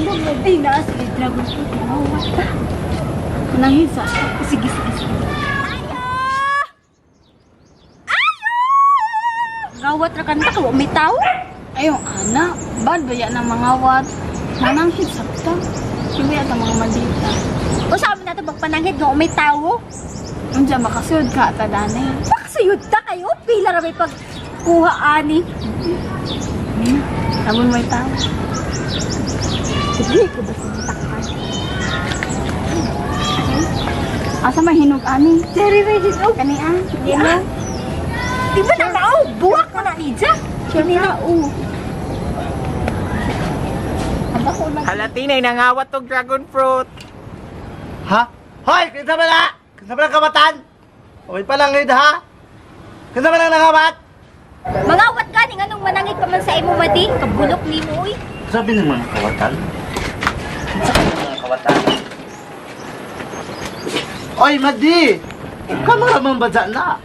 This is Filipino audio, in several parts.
Ay, naas. Dragon fruit. Mawat ka. Manangin sa. Sige, sige, sige. Gawat ra kanta ka, may tao? Ayong anak, bad ba yan ang mga wat? Nanangkit sakta. Sige at ang mga malita. O sa amin natin magpanangit no, may tao? Undiya makasud ka, tadane. Makasayod ta kayo, pila ra may pagkuha ani. Sabon may tao. Sige ko ba sa takpan? Asa mahinog ani? Jerry Regis, oh. Kani ang? Yan. Di ba na mao? Buwak mo na Nidja. Kanina, oh. Aba ko na. Halatinay, nangawat tong dragon fruit. Ha? Hoy! Kinsa ba na? Kinsa ba na kamatan? Okay pa lang ngayon ha? Kinsa ba na nangamat? Mangawat ka ning anong manangit pa man sa imo madi, kabulok nimo uy. Sabi ng mga kawatan. Sabi ng mga kawatan. Oy, Madi! Kamu naman badya na?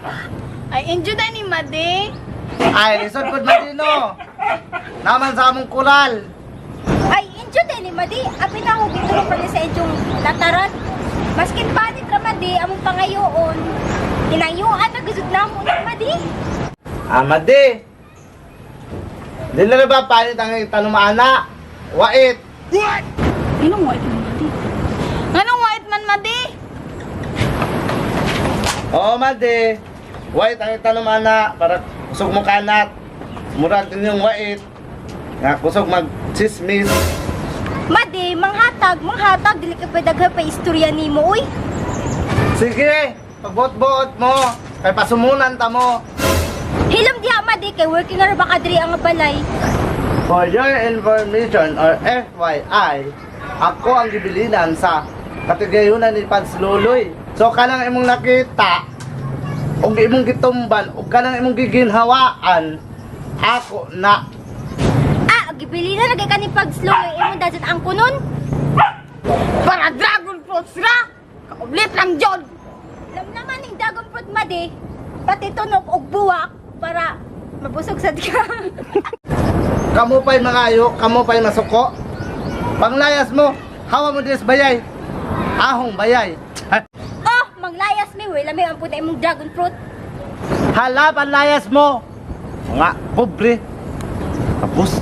Ay, enjoy na ni Madi. Ay, lisod ko Madi no. Naman sa among kulal. Ay, injo din ni madi, abi na ako dito pa rin sa inyong lataran. Maskin panit ra madi among pangayoon. Inayuan na gusud namo ni madi. Ah, Madi! Di na ba palit ang tanumana? Wait! Anong white man Madi? Anong white man Madi? Oo, Madi. Wait ang tanumana para kusog mo kanat. Murag din yung wait. Nga kusog mag-chismis. Madi, manghatag dili ka padagha pa istorya nimo uy. Sige, pagbot-bot mo. Kay pasumunan ta mo. Hilom diha madi kay working ra ba kadiri ang balay. For your information or FYI, ako ang gibilinan sa katigayunan ni Pads Luloy. So kanang imong nakita, ug imong gitumban, ug kanang imong giginhawaan, ako na. Ah, gibili na lagay ka ni Pagslow imong dapat ang kunon. Para dragon fruits ra! Kaublit lang John! Alam naman ning dragon fruit madi, pati tunog og buwak para mabusog sad ka. Kamu pa'y mga ayo, kamu pa'y masuko. Panglayas mo, hawa mo dis bayay. Ahong bayay. Oh, manglayas mi we, lami ang puta imong dragon fruit. Hala, panlayas mo. Nga, pobre. Tapos.